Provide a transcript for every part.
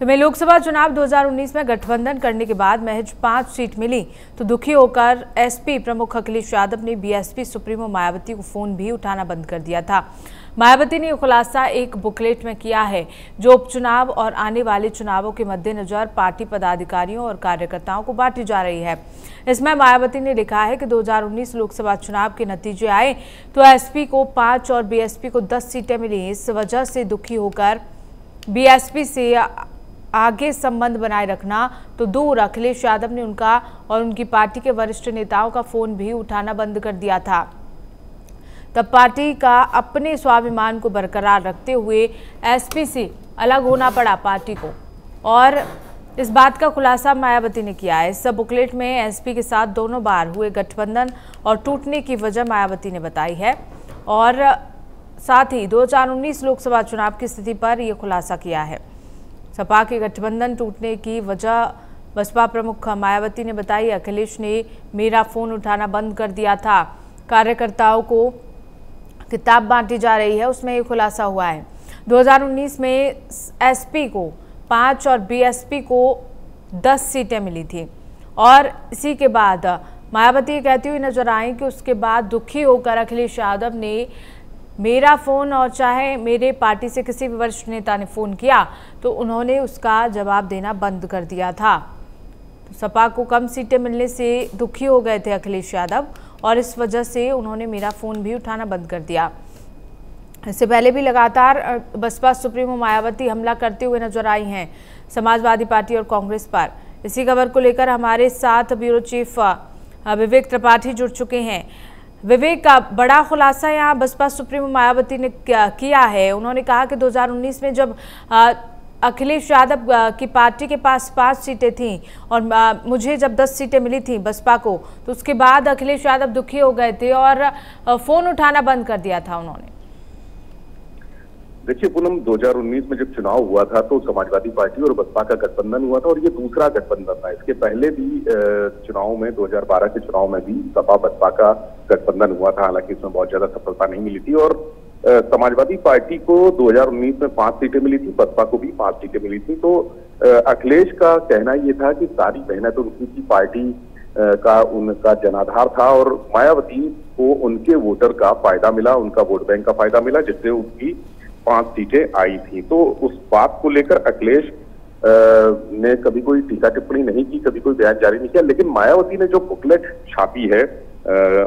तो में लोकसभा चुनाव 2019 में गठबंधन करने के बाद महज 5 सीट मिली तो दुखी होकर एसपी प्रमुख अखिलेश यादव ने बीएसपी सुप्रीमो मायावती को फोन भी उठाना बंद कर दिया था। मायावती ने खुलासा एक बुकलेट में किया है जो उपचुनाव और आने वाले चुनावों के मद्देनजर पार्टी पदाधिकारियों और कार्यकर्ताओं को बांटी जा रही है। इसमें मायावती ने लिखा है कि 2019 लोकसभा चुनाव के नतीजे आए तो एसपी को 5 और बीएसपी को 10 सीटें मिली। इस वजह से दुखी होकर बीएसपी से आगे संबंध बनाए रखना तो दूर अखिलेश यादव ने उनका और उनकी पार्टी के वरिष्ठ नेताओं का फोन भी उठाना बंद कर दिया था। तब पार्टी का अपने स्वाभिमान को बरकरार रखते हुए एसपी से अलग होना पड़ा पार्टी को, और इस बात का खुलासा मायावती ने किया है। इस बुकलेट में एसपी के साथ दोनों बार हुए गठबंधन और टूटने की वजह मायावती ने बताई है और साथ ही 2019 लोकसभा चुनाव की स्थिति पर यह खुलासा किया है। सपा के गठबंधन टूटने की वजह बसपा प्रमुख मायावती ने बताई। अखिलेश ने मेरा फोन उठाना बंद कर दिया था। कार्यकर्ताओं को किताब बांटी जा रही है, उसमें ये खुलासा हुआ है। 2019 में एसपी को 5 और बीएसपी को 10 सीटें मिली थी और इसी के बाद मायावती कहती हुई नजर आई कि उसके बाद दुखी होकर अखिलेश यादव ने मेरा फोन और चाहे मेरे पार्टी से किसी भी वरिष्ठ नेता ने फोन किया तो उन्होंने उसका जवाब देना बंद कर दिया था। तो सपा को कम सीटें मिलने से दुखी हो गए थे अखिलेश यादव और इस वजह से उन्होंने मेरा फोन भी उठाना बंद कर दिया। इससे पहले भी लगातार बसपा सुप्रीमो मायावती हमला करते हुए नजर आई हैं समाजवादी पार्टी और कांग्रेस पर। इसी खबर को लेकर हमारे साथ ब्यूरो चीफ विवेक त्रिपाठी जुड़ चुके हैं। विवेक, का बड़ा खुलासा यहाँ बसपा सुप्रीमो मायावती ने किया है। उन्होंने कहा कि 2019 में जब अखिलेश यादव की पार्टी के पास 5 सीटें थीं और मुझे जब 10 सीटें मिली थीं बसपा को, तो उसके बाद अखिलेश यादव दुखी हो गए थे और फोन उठाना बंद कर दिया था उन्होंने। देखिए पूनम, 2019 में जब चुनाव हुआ था तो समाजवादी पार्टी और बसपा का गठबंधन हुआ था और ये दूसरा गठबंधन था। इसके पहले भी चुनाव में 2012 के चुनाव में भी सपा बसपा का गठबंधन हुआ था, हालांकि इसमें बहुत ज्यादा सफलता नहीं मिली थी और समाजवादी पार्टी को 2019 में 5 सीटें मिली थी, बसपा को भी 5 सीटें मिली थी। तो अखिलेश का कहना ये था कि सारी मेहनत उनकी पार्टी का उनका जनाधार था और मायावती को उनके वोटर का फायदा मिला, उनका वोट बैंक का फायदा मिला, जिससे उनकी 5 सीटें आई थी। तो उस बात को लेकर अखिलेश ने कभी कोई टीका टिप्पणी नहीं की, कभी कोई बयान जारी नहीं किया। लेकिन मायावती ने जो बुकलेट छापी है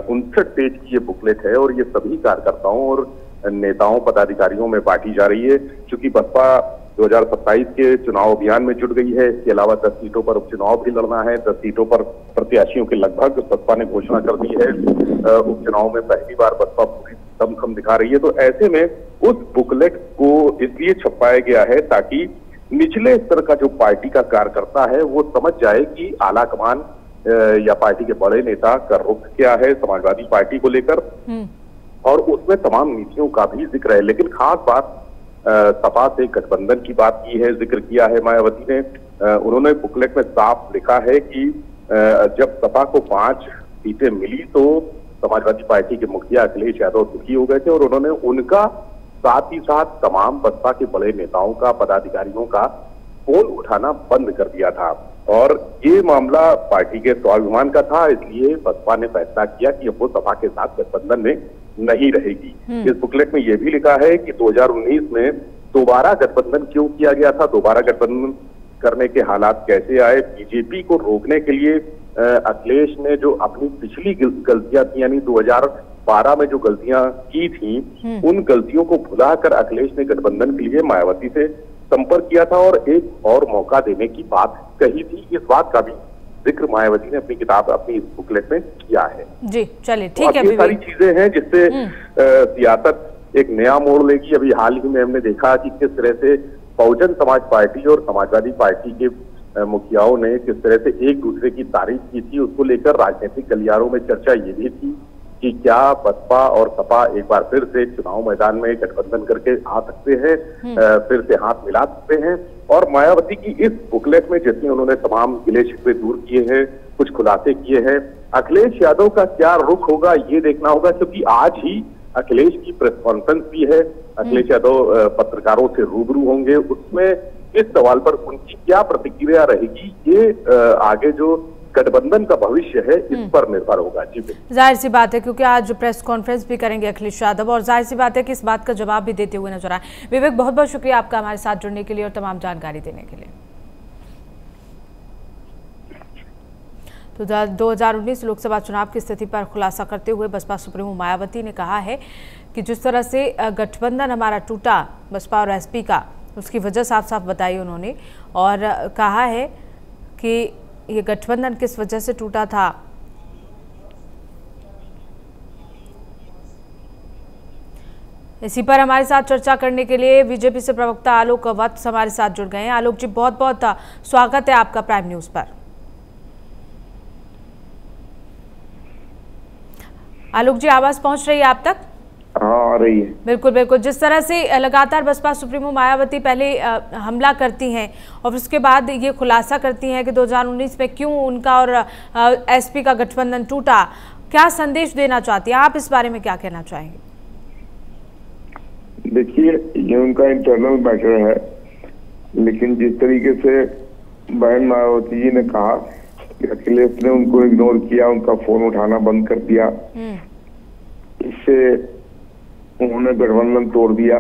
59 पेज की ये बुकलेट है और ये सभी कार्यकर्ताओं और नेताओं पदाधिकारियों में बांटी जा रही है। चूंकि बसपा 2027 के चुनाव अभियान में जुट गई है, इसके अलावा 10 सीटों पर उपचुनाव भी लड़ना है। 10 सीटों पर प्रत्याशियों के लगभग बसपा ने घोषणा कर दी है। उपचुनाव में पहली बार बसपा पूरी दमखम दिखा रही है। तो ऐसे में उस बुकलेट को इसलिए छपाया गया है ताकि निचले स्तर का जो पार्टी का कार्यकर्ता है वो समझ जाए कि आला कमान या पार्टी के बड़े नेता का रुख क्या है समाजवादी पार्टी को लेकर, और उसमें तमाम नीतियों का भी जिक्र है। लेकिन खास बात सपा से गठबंधन की बात की है, जिक्र किया है मायावती ने। उन्होंने बुकलेट में साफ लिखा है कि जब सपा को 5 सीटें मिली तो समाजवादी पार्टी के मुखिया अखिलेश यादव दुखी हो गए थे और उन्होंने उनका साथ ही साथ तमाम बसपा के बड़े नेताओं का, पदाधिकारियों का फोन उठाना बंद कर दिया था। और ये मामला पार्टी के स्वाभिमान का था, इसलिए बसपा ने फैसला किया कि वो सपा के साथ गठबंधन में नहीं रहेगी। इस बुकलेट में यह भी लिखा है कि 2019 में दोबारा गठबंधन क्यों किया गया था, दोबारा गठबंधन करने के हालात कैसे आए। बीजेपी को रोकने के लिए अखिलेश ने जो अपनी पिछली गलतियां थी, यानी 2012 में जो गलतियां की थी, उन गलतियों को भुलाकर अखिलेश ने गठबंधन के लिए मायावती से संपर्क किया था और एक और मौका देने की बात कही थी। इस बात का भी जिक्र मायावती ने अपनी किताब, अपनी इस बुकलेट में किया है। जी चलिए, ठीक है। ये सारी चीजें हैं जिससे सियासत एक नया मोड़ लेगी। अभी हाल ही में हमने देखा कि किस तरह से बहुजन समाज पार्टी और समाजवादी पार्टी के मुखियाओं ने किस तरह से एक दूसरे की तारीफ की थी। उसको लेकर राजनीतिक गलियारों में चर्चा ये भी थी कि क्या बसपा और सपा एक बार फिर से चुनाव मैदान में गठबंधन करके आ सकते हैं, फिर से हाथ मिला सकते हैं। और मायावती की इस बुकलेट में जितने उन्होंने तमाम गिले शिकवे दूर किए हैं, कुछ खुलासे किए हैं। अखिलेश यादव का क्या रुख होगा ये देखना होगा, क्योंकि आज ही अखिलेश की प्रेस कॉन्फ्रेंस भी है। अखिलेश यादव पत्रकारों से रूबरू होंगे, उसमें इस सवाल पर उनकी क्या प्रतिक्रिया रहेगी, ये आगे जो गठबंधन का भविष्य है इस पर निर्भर होगा। जी जाहिर सी बात है, क्योंकि आज प्रेस कॉन्फ्रेंस भी करेंगे अखिलेश यादव और जाहिर सी बात है कि इस बात का जवाब भी देते हुए नजर आए। विवेक, बहुत बहुत शुक्रिया आपका हमारे साथ जुड़ने के लिए और तमाम जानकारी देने के लिए। तो 2019 लोकसभा चुनाव की स्थिति पर खुलासा करते हुए बसपा सुप्रीमो मायावती ने कहा है कि जिस तरह से गठबंधन हमारा टूटा बसपा और एसपी का, उसकी वजह साफ साफ बताई उन्होंने और कहा है कि ये गठबंधन किस वजह से टूटा था। इसी पर हमारे साथ चर्चा करने के लिए बीजेपी से प्रवक्ता आलोक वत्स हमारे साथ जुड़ गए हैं। आलोक जी, बहुत बहुत स्वागत है आपका प्राइम न्यूज पर। आलोक जी, आवाज पहुंच रही है आप तक? हाँ, आ रही है। बिल्कुल बिल्कुल। जिस तरह से लगातार बसपा सुप्रीमो मायावती पहले हमला करती हैं और उसके बाद ये खुलासा करती हैं कि 2019 में क्यों उनका और एसपी का गठबंधन टूटा, क्या संदेश देना चाहती हैं आप, इस बारे में क्या कहना चाहेंगे? देखिए, ये उनका इंटरनल मैटर है, लेकिन जिस तरीके से बहन मायावती जी ने कहा कि अखिलेश ने उनको इग्नोर किया, उनका फोन उठाना बंद कर दिया, इससे उन्होंने गठबंधन तोड़ दिया।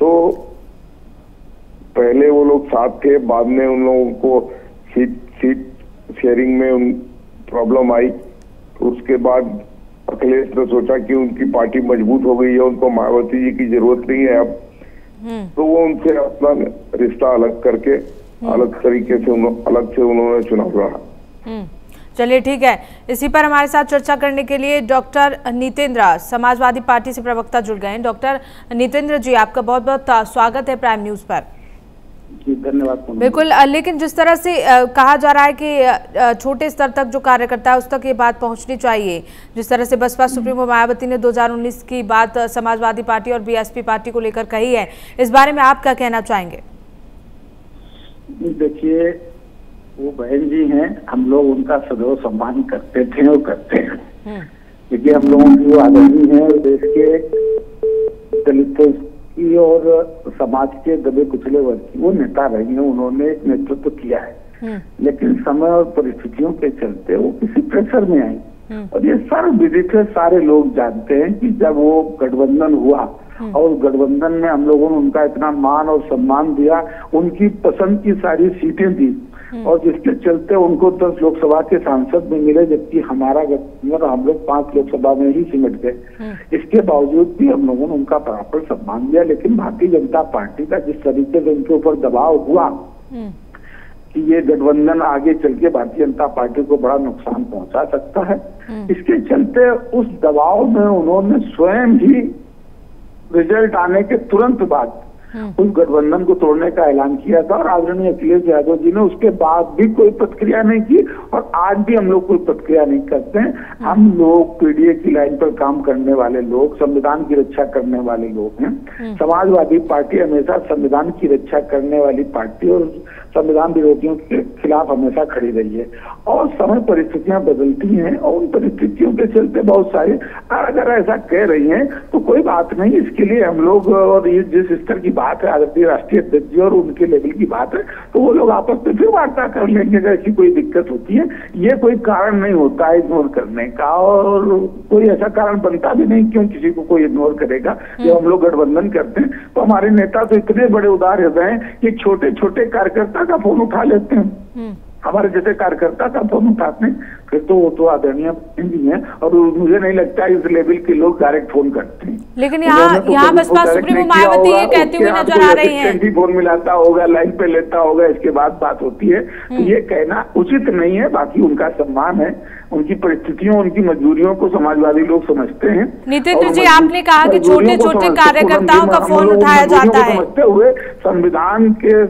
तो पहले वो लोग साथ थे, बाद में उन लोगों को सीट शेयरिंग में प्रॉब्लम आई। उसके बाद अखिलेश ने सोचा कि उनकी पार्टी मजबूत हो गई है, उनको मायावती जी की जरूरत नहीं है अब, तो वो उनसे अपना रिश्ता अलग करके अलग तरीके से उन्होंने चुनाव लड़ा। चलिए ठीक है। इसी पर हमारे साथ चर्चा करने के लिए डॉक्टर नितेंद्र समाजवादी पार्टी से प्रवक्ता जुड़ गए हैं। डॉक्टर नितेंद्र जी, आपका बहुत बहुत स्वागत है प्राइम न्यूज पर। जी धन्यवाद। बिल्कुल, लेकिन जिस तरह से कहा जा रहा है कि छोटे स्तर तक जो कार्यकर्ता है उस तक ये बात पहुंचनी चाहिए, जिस तरह से बसपा सुप्रीमो मायावती ने 2019 की बात समाजवादी पार्टी और बीएसपी पार्टी को लेकर कही है, इस बारे में आप क्या कहना चाहेंगे? देखिए, वो बहन जी हैं, हम लोग उनका सदैव सम्मान करते थे और करते हैं, क्योंकि हम लोगों की वो आदमी है देश के दलितों की और समाज के दबे कुचले वर्ग की वो नेता रही है, उन्होंने नेतृत्व किया है, लेकिन समय और परिस्थितियों के चलते वो किसी प्रेशर में आई। और ये सर्वविदित है, सारे लोग जानते हैं कि जब वो गठबंधन हुआ और गठबंधन में हम लोगों ने उनका इतना मान और सम्मान दिया, उनकी पसंद की सारी सीटें दी और जिसके चलते उनको 10 लोकसभा के सांसद भी मिले, जबकि हमारा गठबंधन हम लोग 5 लोकसभा में ही सिमट गए। इसके बावजूद भी हम लोगों ने उनका बराबर सम्मान दिया, लेकिन भारतीय जनता पार्टी का जिस तरीके से उनके ऊपर दबाव हुआ कि ये गठबंधन आगे चल के भारतीय जनता पार्टी को बड़ा नुकसान पहुंचा सकता है, इसके चलते उस दबाव में उन्होंने स्वयं ही रिजल्ट आने के तुरंत बाद उस गठबंधन को तोड़ने का ऐलान किया था और आदरणीय अखिलेश यादव जी ने उसके बाद भी कोई प्रतिक्रिया नहीं की और आज भी हम लोग कोई प्रतिक्रिया नहीं करते हैं। हम लोग पीडीए की लाइन पर काम करने वाले लोग, संविधान की रक्षा करने वाले लोग हैं। समाजवादी पार्टी हमेशा संविधान की रक्षा करने वाली पार्टी और संविधान विरोधियों के खिलाफ हमेशा खड़ी रही है और समय परिस्थितियां बदलती हैं और उन परिस्थितियों के चलते बहुत सारे अगर ऐसा कह रही हैं तो कोई बात नहीं, इसके लिए हम लोग और ये जिस स्तर की बात है आदरणीय राष्ट्रीय अध्यक्ष जी और उनके लेवल की बात है तो वो लोग आपस में फिर वार्ता कर लेंगे अगर ऐसी कोई दिक्कत होती है। ये कोई कारण नहीं होता है इग्नोर करने का और कोई ऐसा कारण बनता भी नहीं, क्यों किसी को कोई इग्नोर करेगा। जब हम लोग गठबंधन करते हैं तो हमारे नेता तो इतने बड़े उदार हृदय हैं कि छोटे छोटे कार्यकर्ता का फोन उठा लेते हैं, हमारे जैसे कार्यकर्ता का फोन उठाते हैं, फिर तो वो तो आदरणीय भी है और मुझे नहीं लगता इस लेवल के लोग डायरेक्ट फोन करते हैं। लेकिन यहाँ बसपा सुप्रीमो मायावती ये कहती हुई नजर आ रही हैं, फोन मिलाता होगा, लाइन पे लेता होगा, इसके बाद बात होती है, तो ये कहना उचित नहीं है। बाकी उनका सम्मान है, उनकी परिस्थितियों उनकी मजबूरियों को समाजवादी लोग समझते हैं। नितिन जी, आपने कहा कि छोटे छोटे कार्यकर्ताओं का फोन उठाया जाता है, समझते हुए संविधान के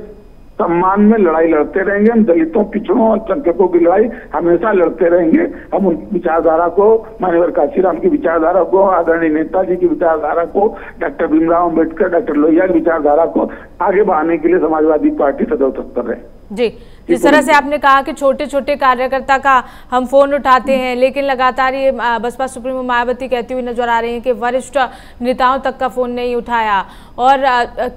सम्मान में लड़ाई लड़ते रहेंगे। हम दलितों, पिछड़ों और संख्यकों की लड़ाई हमेशा लड़ते रहेंगे। हम उनकी विचारधारा को, माननीय काशीराम की विचारधारा को, आदरणीय नेताजी की विचारधारा को, डॉक्टर भीमराव अम्बेडकर, डॉक्टर लोहिया की विचारधारा को आगे बढ़ाने के लिए समाजवादी पार्टी सदैव तत्पर है। जी, जिस तरह से आपने कहा कि छोटे छोटे कार्यकर्ता का हम फोन उठाते हैं, लेकिन लगातार ये बसपा सुप्रीमो मायावती कहती हुई नजर आ रही हैं कि वरिष्ठ नेताओं तक का फोन नहीं उठाया, और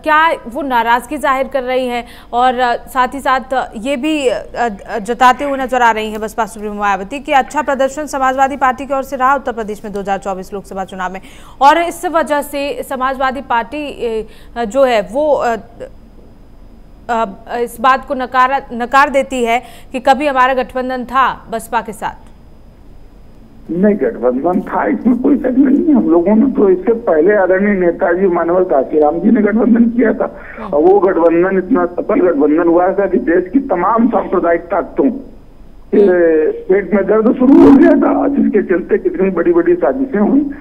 क्या वो नाराजगी जाहिर कर रही हैं और साथ ही साथ ये भी जताते हुए नजर आ रही हैं बसपा सुप्रीमो मायावती कि अच्छा प्रदर्शन समाजवादी पार्टी की ओर से रहा उत्तर प्रदेश में 2024 लोकसभा चुनाव में, और इस वजह से समाजवादी पार्टी जो है वो इस बात को नकार देती है कि कभी हमारा गठबंधन था बसपा के साथ। नहीं, गठबंधन था, इसमें कोई शक नहीं है। हम लोगों ने तो इससे पहले आदरणीय नेताजी मानवल काशीराम जी ने गठबंधन किया था, और वो गठबंधन इतना सफल गठबंधन हुआ था कि देश की तमाम सांप्रदायिक ताकतों के पेट में दर्द शुरू हो गया था, जिसके चलते कितनी बड़ी बड़ी साजिशें हुई।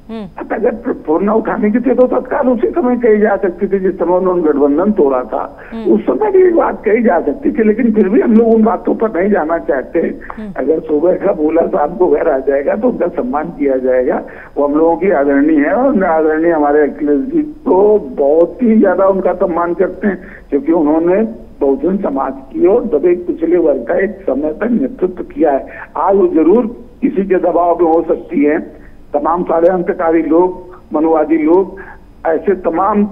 अगर फोन न उठाने की थी तो तत्काल उसी समय कही जा सकती थी, जिस समय उन्होंने गठबंधन तोड़ा था उस समय भी बात कही जा सकती थी, लेकिन फिर भी हम लोग उन बातों पर नहीं जाना चाहते। अगर सुबह का बोला शाम को घर आ जाएगा तो उनका सम्मान किया जाएगा। वो हम लोगों की आदरणीय है, और आदरणीय हमारे अखिलेश जी तो बहुत ही ज्यादा उनका सम्मान करते हैं, क्योंकि उन्होंने बहुजन समाज की और दबे कुचले वर्ग का एक समय तक नेतृत्व किया है। आज वो जरूर किसी के दबाव में हो सकती है, तमाम षड्यंत्रकारी लोग, मनुवादी लोग, ऐसे तमाम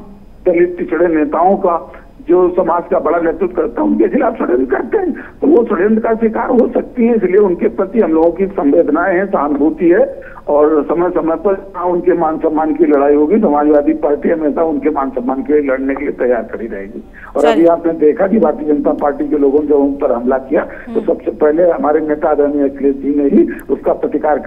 दलित पिछड़े नेताओं का जो समाज का बड़ा नेतृत्व करता है उनके खिलाफ षड्यंत्र करते हैं, तो वो षड्यंत्र का शिकार हो सकती है। इसलिए उनके प्रति हम लोगों की संवेदनाएं हैं, सहानुभूति है, और समय समय पर उनके मान सम्मान की लड़ाई होगी। समाजवादी पार्टी हमेशा उनके मान सम्मान के लिए लड़ने के लिए तैयार खड़ी रहेगी। और अभी आपने देखा कि भारतीय जनता पार्टी के लोगों ने जब उन पर हमला किया तो सबसे पहले हमारे नेता आदरणीय अखिलेश जी ने ही उसका प्रतिकार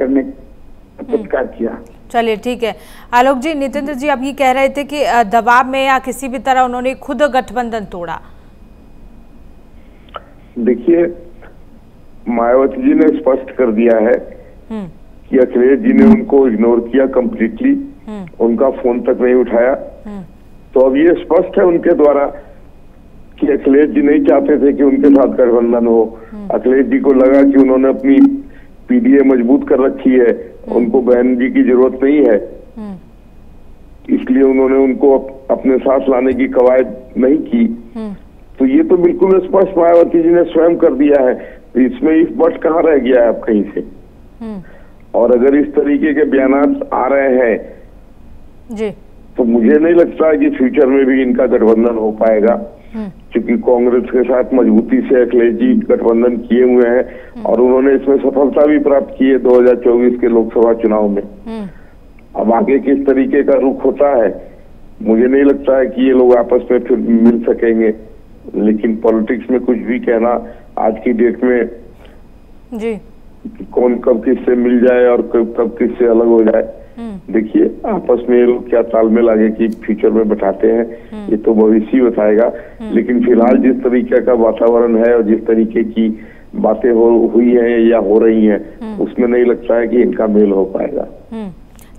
किया। चलिए ठीक है। आलोक जी, नितेंद्र जी अब ये कह रहे थे कि दबाव में या किसी भी तरह उन्होंने खुद गठबंधन तोड़ा। देखिए, मायावती जी ने स्पष्ट कर दिया है कि अखिलेश जी ने उनको इग्नोर किया कंप्लीटली, उनका फोन तक नहीं उठाया। तो अब ये स्पष्ट है उनके द्वारा कि अखिलेश जी नहीं चाहते थे कि उनके साथ गठबंधन हो। अखिलेश जी को लगा कि उन्होंने अपनी पीडीए मजबूत कर रखी है, उनको बहन जी की जरूरत नहीं है, इसलिए उन्होंने उनको अपने साथ लाने की कवायद नहीं की। तो ये तो बिल्कुल स्पष्ट मायावती जी ने स्वयं कर दिया है, तो इसमें इस बट कहाँ रह गया है अब कहीं से। और अगर इस तरीके के बयानात आ रहे हैं जी, तो मुझे नहीं लगता है कि फ्यूचर में भी इनका गठबंधन हो पाएगा, क्योंकि कांग्रेस के साथ मजबूती से अखिलेश जी गठबंधन किए हुए हैं और उन्होंने इसमें सफलता भी प्राप्त की है 2024 के लोकसभा चुनाव में। अब आगे किस तरीके का रुख होता है, मुझे नहीं लगता है कि ये लोग आपस में फिर मिल सकेंगे, लेकिन पॉलिटिक्स में कुछ भी कहना आज की डेट में जी, कौन कब किससे मिल जाए और कब किससे अलग हो जाए। देखिए, आपस में ये लोग क्या तालमेल आगे की फ्यूचर में बैठाते हैं ये तो भविष्य बताएगा, लेकिन फिलहाल जिस तरीके का वातावरण है और जिस तरीके की बातें हुई हैं या हो रही हैं उसमें नहीं लगता है कि इनका मेल हो पाएगा।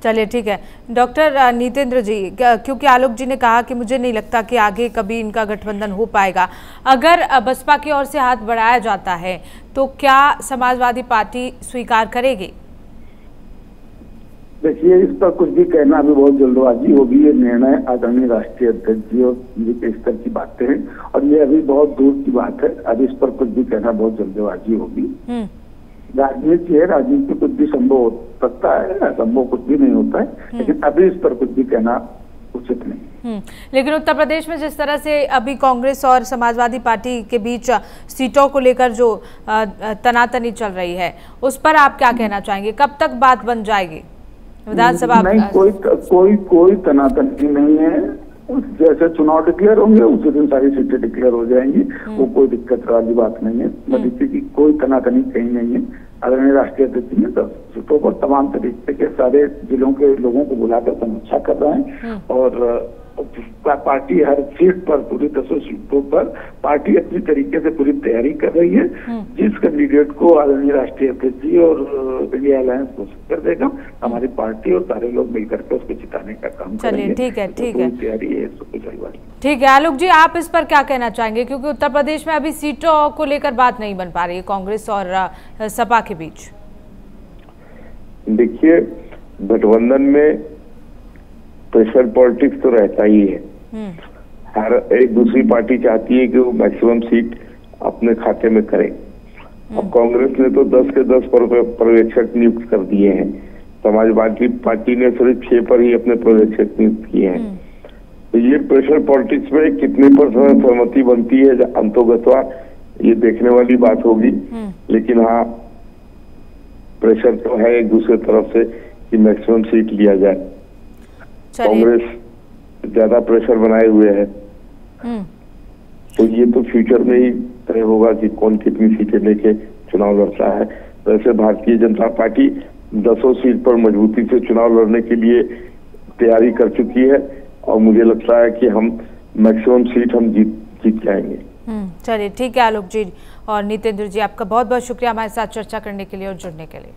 चलिए ठीक है। डॉक्टर नितेंद्र जी, क्योंकि आलोक जी ने कहा कि मुझे नहीं लगता कि आगे कभी इनका गठबंधन हो पाएगा, अगर बसपा की ओर से हाथ बढ़ाया जाता है तो क्या समाजवादी पार्टी स्वीकार करेगी? देखिए, इस पर कुछ भी कहना अभी बहुत जल्दबाजी होगी। ये निर्णय आदरणीय राष्ट्रीय अध्यक्ष जी और जी के स्तर की बातें हैं और ये अभी बहुत दूर की बात है। अभी इस पर कुछ भी कहना बहुत जल्दबाजी होगी। राजनीति है, राजनीति में कुछ भी संभव हो सकता है, असंभव कुछ भी नहीं होता है, लेकिन अभी इस पर कुछ भी कहना उचित नहीं। लेकिन उत्तर प्रदेश में जिस तरह से अभी कांग्रेस और समाजवादी पार्टी के बीच सीटों को लेकर जो तनातनी चल रही है उस पर आप क्या कहना चाहेंगे? कब तक बात बन जाएगी विधानसभा? नहीं, कोई तनातनी नहीं है। जैसे चुनाव डिक्लेयर होंगे उसी दिन सारी सीटें डिक्लेयर हो जाएंगी, वो कोई दिक्कत वाली बात नहीं है। मदीसी की कोई तनातनी कहीं नहीं है। आदरणीय राष्ट्रीय अध्यक्ष ने 10 सीटों पर तमाम तरीके के सारे जिलों के लोगों को बुलाकर समीक्षा कर रहे हैं और पार्टी हर सीट पर, पूरी 10 सीटों पर पार्टी अपनी तरीके से पूरी तैयारी कर रही है। जिस कैंडिडेट को आदरणीय राष्ट्रीय अध्यक्ष जी और इंडिया अलायंस घोषित कर देगा, हमारी पार्टी और सारे लोग मिलकर के उसको जिताने का काम करेंगे। ठीक है, ठीक है, तैयारी है। ठीक है। आलोक जी, आप इस पर क्या कहना चाहेंगे, क्योंकि उत्तर प्रदेश में अभी सीटों को लेकर बात नहीं बन पा रही है कांग्रेस और सपा के बीच? देखिए, गठबंधन में प्रेशर पॉलिटिक्स तो रहता ही है। हर एक दूसरी पार्टी चाहती है कि वो मैक्सिमम सीट अपने खाते में करें। अब कांग्रेस ने तो 10 के 10 पर्यवेक्षक नियुक्त कर दिए हैं, समाजवादी पार्टी ने सिर्फ 6 पर ही अपने पर्यवेक्षक नियुक्त किए हैं। तो ये प्रेशर पॉलिटिक्स में कितने पर सहमति बनती है अंतोगतवा ये देखने वाली बात होगी, लेकिन हाँ प्रेशर तो है एक दूसरे तरफ से कि मैक्सिमम सीट लिया जाए। कांग्रेस ज्यादा प्रेशर बनाए हुए है, तो ये तो फ्यूचर में ही तय होगा कि कौन कितनी सीटें लेके चुनाव लड़ता है। वैसे भारतीय जनता पार्टी 10 सीट पर मजबूती से चुनाव लड़ने के लिए तैयारी कर चुकी है और मुझे लगता है कि हम मैक्सिमम सीट हम जीत जाएंगे। चलिए ठीक है आलोक जी और नितेंद्र जी, आपका बहुत बहुत शुक्रिया हमारे साथ चर्चा करने के लिए और जुड़ने के लिए।